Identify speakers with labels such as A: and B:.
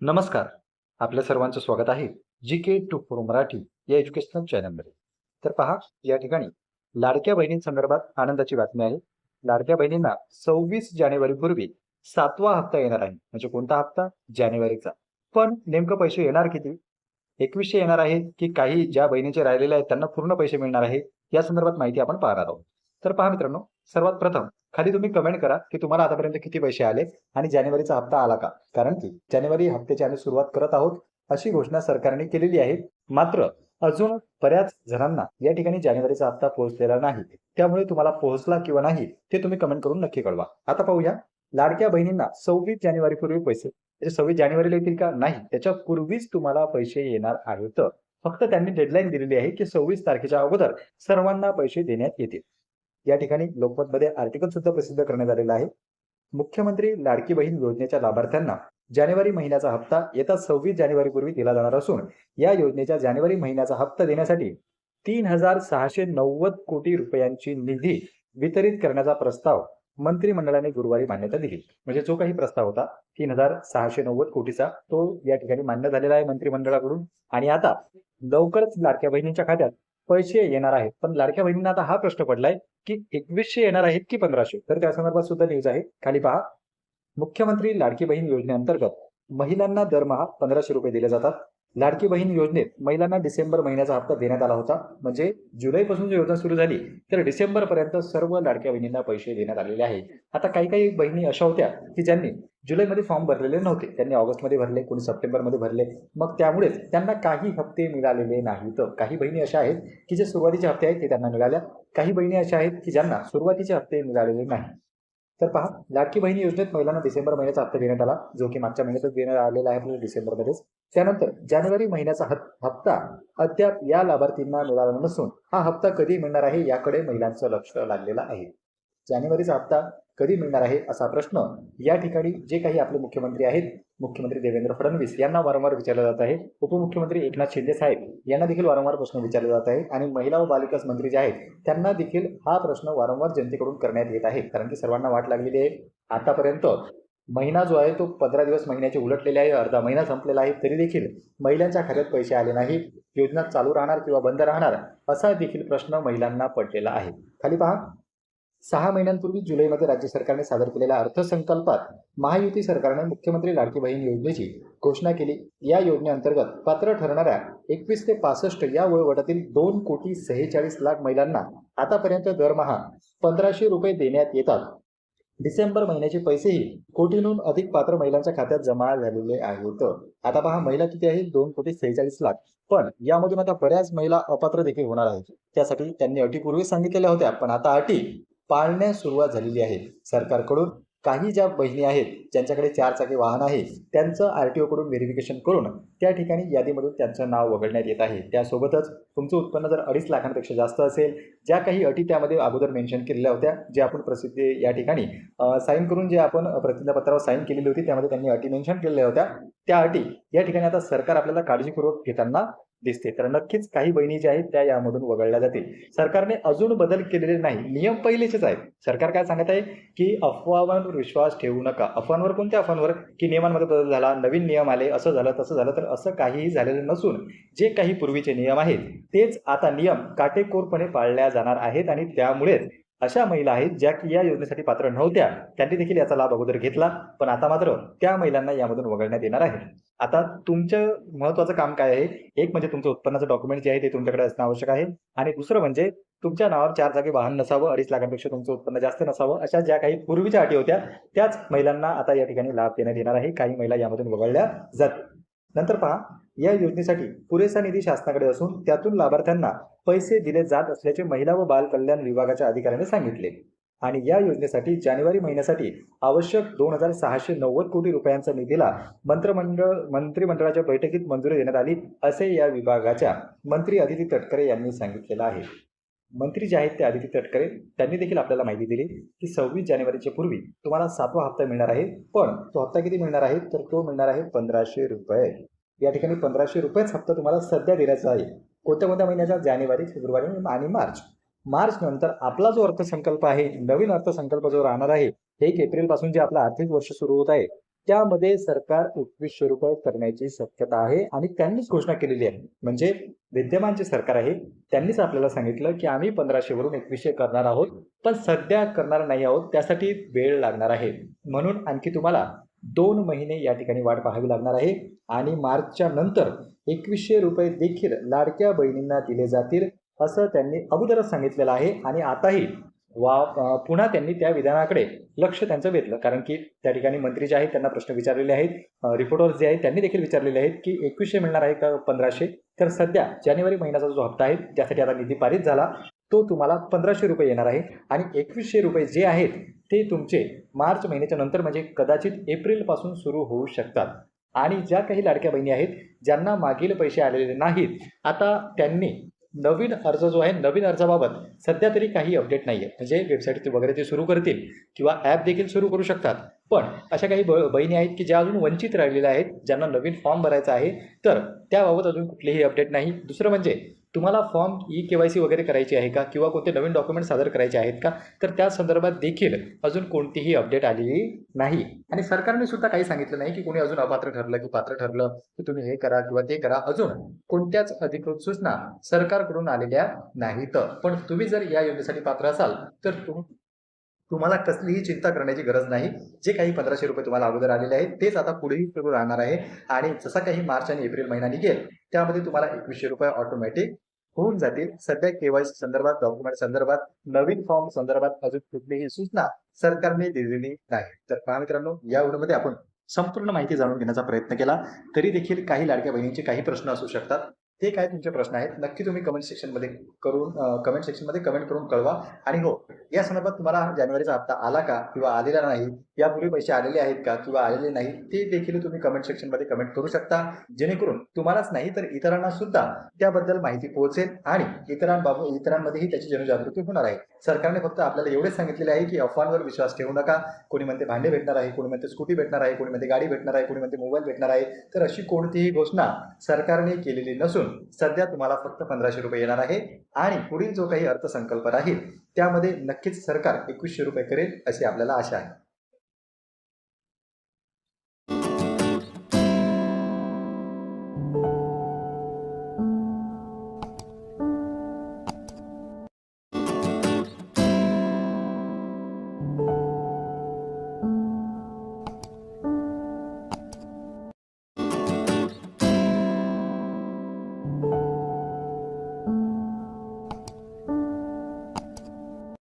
A: नमस्कार. आपल्या सर्वांचं स्वागत आहे जी.के. टू फॉर मराठी या एज्युकेशनल चॅनलमध्ये. तर पहा, या ठिकाणी लाडक्या बहिणींसंदर्भात आनंदाची बातमी आहे. लाडक्या बहिणींना 26 जानेवारीपूर्वी 7वा हप्ता येणार आहे. म्हणजे कोणता हप्ता? जानेवारीचा. पण नेमकं पैसे येणार किती? 2100 येणार आहे की काही ज्या बहिणीचे राहिलेले आहेत त्यांना पूर्ण पैसे मिळणार आहे? या संदर्भात माहिती आपण पाहणार आहोत. तर पहा मित्रांनो, सर्वात प्रथम खाली तुम्ही कमेंट करा की तुम्हाला आतापर्यंत किती पैसे आले आणि जानेवारीचा हप्ता आला का? कारण की जानेवारी हप्त्याची आम्ही सुरुवात करत आहोत अशी घोषणा सरकारने केलेली आहे. मात्र अजून बऱ्याच जणांना या ठिकाणी जानेवारीचा हप्ता पोहोचलेला नाही. त्यामुळे तुम्हाला पोहोचला किंवा नाही ते तुम्ही कमेंट करून नक्की कळवा. आता पाहूया, लाडक्या बहिणींना 26 जानेवारीपूर्वी पैसे, म्हणजे 26 जानेवारीला येतील का? नाही, त्याच्या पूर्वीच तुम्हाला पैसे येणार आहेत. फक्त त्यांनी डेडलाईन दिलेली आहे की 26 तारखेच्या अगोदर सर्वांना पैसे देण्यात येतील. या ठिकाणी लोकमतमध्ये आर्टिकल सुद्धा प्रसिद्ध करण्यात आलेला आहे. मुख्यमंत्री लाडकी बहीण योजनेच्या लाभार्थ्यांना जानेवारी महिन्याचा हप्ता येत्या 26 जानेवारीपूर्वी दिला जाणार असून या योजनेच्या जानेवारी महिन्याचा हप्ता देण्यासाठी 3,690 कोटी रुपयांची निधी वितरित करण्याचा प्रस्ताव मंत्रिमंडळाने गुरुवारी मान्यता दिली. म्हणजे जो काही प्रस्ताव होता 3,690 कोटीचा तो या ठिकाणी मान्य झालेला आहे मंत्रिमंडळाकडून. आणि आता लवकरच लाडक्या बहिणींच्या खात्यात पैसे येणार आहेत. पण लाडक्या बहिणींना आता हा प्रश्न पडलाय की 2100 येणार आहेत की 1500? तर त्या संदर्भात सुद्धा न्यूज आहे. खाली पहा, मुख्यमंत्री लाडकी बहीण योजनेअंतर्गत महिलांना दरमहा 1500 रुपये दिले जातात. लाडकी बहीण योजनेत महिलांना डिसेंबर महिन्याचा हप्ता देण्यात आला होता. म्हणजे जुलैपासून जी योजना सुरू झाली तर डिसेंबर पर्यंत सर्व लाडक्या बहिणींना पैसे देण्यात आलेले आहे. आता काही काही बहिणी अशा होत्या की ज्यांनी जुलैमध्ये फॉर्म भरलेले नव्हते, त्यांनी ऑगस्टमध्ये भरले, कोणी सप्टेंबरमध्ये भरले. मग त्यामुळेच त्यांना काही हप्ते मिळालेले नाहीत. काही बहिणी अशा आहेत की जे सुरुवातीचे हप्ते आहेत ते त्यांना मिळाल्या. काही बहिणी अशा आहेत की ज्यांना सुरुवातीचे हप्ते मिळालेले नाही. तर पहा, लाडकी बहीण योजनेत महिलांना डिसेंबर महिन्याचा हप्ता देण्यात आला, जो की मागच्या महिन्यातच देण्यात आलेला आहे आपल्याला डिसेंबरमध्येच. त्यानंतर जानेवारी महिन्याचा हप्ता अद्याप या लाभार्थींना मिळाला नसून हा हप्ता कधी मिळणार आहे याकडे महिलांचं लक्ष लागलेलं आहे. जानेवारीचा हप्ता कधी मिळणार आहे असा प्रश्न या ठिकाणी जे काही आपले मुख्यमंत्री आहेत, मुख्यमंत्री देवेंद्र फडणवीस यांना वारंवार विचारला जात आहे. उपमुख्यमंत्री एकनाथ शिंदे साहेब यांना देखील वारंवार प्रश्न विचारले जात आहे आणि महिला व बालविकास मंत्री जे आहेत त्यांना देखील हा प्रश्न वारंवार जनतेकडून करण्यात येत आहे. कारण की सर्वांना वाट लागलेली आहे. आतापर्यंत महिना जो आहे तो 15 दिवस महिन्याचे उलटलेले आहे, अर्धा महिना संपलेला आहे, तरी देखील महिलांच्या खात्यात पैसे आले नाही. योजना चालू राहणार किंवा बंद राहणार असा देखील प्रश्न महिलांना पडलेला आहे. खाली पहा, 6 महिन्यांपूर्वी जुलैमध्ये राज्य सरकारने सादर केलेल्या अर्थसंकल्पात महायुती सरकारने मुख्यमंत्री लाडकी बहीण योजनेची घोषणा केली. या योजनेअंतर्गत पात्र ठरणाऱ्या 21 ते 65 या वयोगटातील 2,46,00,000 महिलांना आतापर्यंत दरमहा 1500 रुपये देण्यात येतात. डिसेंबर महिन्याचे पैसेही कोटींहून अधिक पात्र महिलांच्या खात्यात जमा झालेले आहेत. आता पहा, महिला किती आहेत? 2,46,00,000. पण यामधून आता बऱ्याच महिला अपात्र देखील होणार आहेत. त्यासाठी त्यांनी अटी पूर्वी सांगितलेल्या होत्या, पण आता अटी पाळण्यास सुरुवात झालेली आहे सरकारकडून. काही ज्या बहिणी आहेत ज्यांच्याकडे 4 चाकी वाहन आहे त्यांचं RTO कडून व्हेरिफिकेशन करून त्या ठिकाणी यादीमधून त्यांचं नाव वगळण्यात येत आहे. त्यासोबतच तुमचं उत्पन्न जर 2.5 लाखांपेक्षा जास्त असेल, ज्या काही अटी त्यामध्ये अगोदर मेन्शन केलेल्या होत्या, जे आपण प्रसिद्धी या ठिकाणी साईन करून जे आपण प्रतिज्ञापत्रावर साईन केलेली होती त्यामध्ये त्यांनी अटी मेन्शन केलेल्या होत्या, त्या अटी या ठिकाणी आता सरकार आपल्याला काळजीपूर्वक घेताना दिसते. तर नक्कीच काही बहिणी ज्या आहेत त्या यामधून वगळल्या जातील. सरकारने अजून बदल केलेले नाही, नियम पहिलेचेच आहेत. सरकार काय सांगत आहे की अफवांवर विश्वास ठेवू नका. अफवांवर? कोणत्या अफवांवर? की नियमांमध्ये बदल झाला, नवीन नियम आले, असं झालं तसं झालं. तर असं काहीही झालेलं नसून जे काही पूर्वीचे नियम आहेत तेच आता नियम काटेकोरपणे पाळल्या जाणार आहेत. आणि त्यामुळेच अशा महिला आहेत ज्या की या योजनेसाठी पात्र नव्हत्या त्यांनी देखील याचा लाभ अगोदर घेतला, पण आता मात्र त्या महिलांना यामधून वगळण्यात येणार आहे. आता तुमचं महत्त्वाचं काम काय आहे? एक म्हणजे तुमचं उत्पन्नाचं डॉक्युमेंट जे आहे ते तुमच्याकडे असणं आवश्यक आहे. आणि दुसरं म्हणजे तुमच्या नावावर 4 चाकी वाहन नसावं, 2.5 लाखांपेक्षा तुमचं उत्पन्न जास्त नसावं. अशा ज्या काही पूर्वीच्या अटी होत्या त्याच महिलांना आता या ठिकाणी लाभ देण्यात येणार आहे. काही महिला यामधून वगळल्या जातील. नंतर पहा, या योजनेसाठी पुरेसा निधी शासनाकडे असून त्यातून लाभार्थ्यांना पैसे दिले जात असल्याचे महिला व बाल कल्याण विभागाच्या अधिकाऱ्याने सांगितले. आणि या योजनेसाठी जानेवारी महिन्यासाठी आवश्यक 2,690 कोटी रुपयांच्या निधीला मंत्रिमंडळाच्या बैठकीत मंजुरी देण्यात आली, असे या विभागाच्या मंत्री अदिती तटकरे यांनी सांगितलेलं आहे. मंत्री जे आहेत ते अदिती तटकरे त्यांनी देखील आपल्याला माहिती दिली की 26 जानेवारीच्या पूर्वी तुम्हाला 7वा हप्ता मिळणार आहे. पण तो हप्ता किती मिळणार आहे? तर तो मिळणार आहे 1500 रुपये. या ठिकाणी 1500 रुपयेच हप्ता तुम्हाला सध्या दिल्याचा आहे. कोणत्या कोणत्या महिन्याचा? जानेवारी, फेब्रुवारी आणि मार्च. मार्च नंतर आपला जो अर्थसंकल्प आहे, नवीन अर्थसंकल्प जो राहणार आहे, 1 एप्रिल पासून जे आपलं आर्थिक वर्ष सुरू होत आहे त्यामध्ये सरकार 2100 रुपये करण्याची शक्यता आहे आणि त्यांनीच घोषणा केलेली आहे. म्हणजे विद्यमान जे सरकार आहे त्यांनीच आपल्याला सांगितलं, की आम्ही 1500 वरून 2100 करणार आहोत, पण सध्या करणार नाही आहोत. त्यासाठी वेळ लागणार आहे. म्हणून आणखी तुम्हाला 2 महिने या ठिकाणी वाट पाहावी लागणार आहे आणि मार्चच्या नंतर 2100 रुपये देखील लाडक्या बहिणींना दिले जातील, असं त्यांनी अगोदरच सांगितलेलं आहे आणि आताही पुन्हा त्यांनी त्या विधानाकडे लक्ष त्यांचं वेधलं. कारण की त्या ठिकाणी मंत्री जे आहेत त्यांना प्रश्न विचारलेले आहेत. रिपोर्टर्स जे आहेत त्यांनी देखील विचारलेले आहेत, की 2100 मिळणार आहे का 1500? तर सध्या जानेवारी महिन्याचा जो हप्ता आहे त्यासाठी आता निधी पारित झाला. तो तुम्हाला 1500 रुपये येणार आहे आणि 2100 रुपये जे आहेत ते तुमचे मार्च महिन्याच्या नंतर म्हणजे कदाचित एप्रिलपासून सुरू होऊ शकतात. आणि ज्या काही लाडक्या बहिणी आहेत ज्यांना मागील पैसे आलेले नाहीत, आता त्यांनी नवीन अर्ज जो आहे, नवीन अर्जाबाबत सध्या तरी काही अपडेट नाही आहे. म्हणजे वेबसाईट वगैरे ते सुरू करतील किंवा ॲप देखील सुरू करू शकतात. पण अशा काही बहिणी आहेत की ज्या अजून वंचित राहिलेल्या आहेत, ज्यांना नवीन फॉर्म भरायचा आहे, तर त्याबाबत अजून कुठलेही अपडेट नाही. दुसरं म्हणजे तुम्हाला फॉर्म ई-KYC वगैरे करायची आहे का किंवा कोणते नवीन डॉक्युमेंट सादर करायचे आहेत का, तर त्या संदर्भात देखील अजून कोणतीही अपडेट आलेली नाही. आणि सरकारने सुद्धा काही सांगितलं नाही की कोणी अजून अपात्र ठरलं की पात्र ठरलं की तुम्ही हे करा किंवा ते करा. अजून कोणत्याच अधिकृत सूचना सरकारकडून आलेल्या नाहीत. पण तुम्ही जर या योजनेसाठी पात्र असाल तर तुम्हाला कसलीही चिंता करण्याची गरज नाही. जे काही 1500 रुपये तुम्हाला अगोदर आलेले आहेत तेच आता पुढेही सुरू राहणार आहे आणि जसा काही मार्च आणि एप्रिल महिना निघेल त्यामध्ये तुम्हाला 2100 रुपये ऑटोमॅटिक होऊन जातील. सध्या KYC संदर्भात, डॉक्युमेंट संदर्भात, नवीन फॉर्म संदर्भात अजून कुठलीही सूचना सरकारने दिलेली नाही. तर पहा मित्रांनो, या व्हिडिओमध्ये आपण संपूर्ण माहिती जाणून घेण्याचा प्रयत्न केला. तरी देखील काही लाडक्या बहिणींचे काही प्रश्न असू शकतात. ते काय तुमचे प्रश्न आहेत नक्की तुम्ही कमेंट सेक्शनमध्ये कमेंट करून कळवा. आणि हो, या संदर्भात तुम्हाला जानेवारीचा हप्ता आला का किंवा आलेला नाही, यापूर्वी पैसे आलेले आहेत का किंवा आलेले नाही, ते देखील तुम्ही कमेंट सेक्शनमध्ये कमेंट करू शकता. जेणेकरून तुम्हालाच नाही तर इतरांना सुद्धा त्याबद्दल माहिती पोहोचेल आणि इतरांमध्येही त्याची जनजागृती होणार आहे. सरकारने फक्त आपल्याला एवढेच सांगितलेले आहे की अफवांवर विश्वास ठेवू नका. कोणी म्हणते भांडे भेटणार आहे, कोणी म्हणते स्कूटी भेटणार आहे, कोणी म्हणते गाडी भेटणार आहे, कोणी म्हणते मोबाईल भेटणार आहे. तर अशी कोणतीही घोषणा सरकारने केलेली नसून सध्या तुम्हाला फक्त 1500 रुपये येणार आहे आणि पुढील जो काही अर्थसंकल्प राहील त्यामध्ये नक्कीच सरकार 2100 रुपये करेल अशी आपल्याला आशा आहे.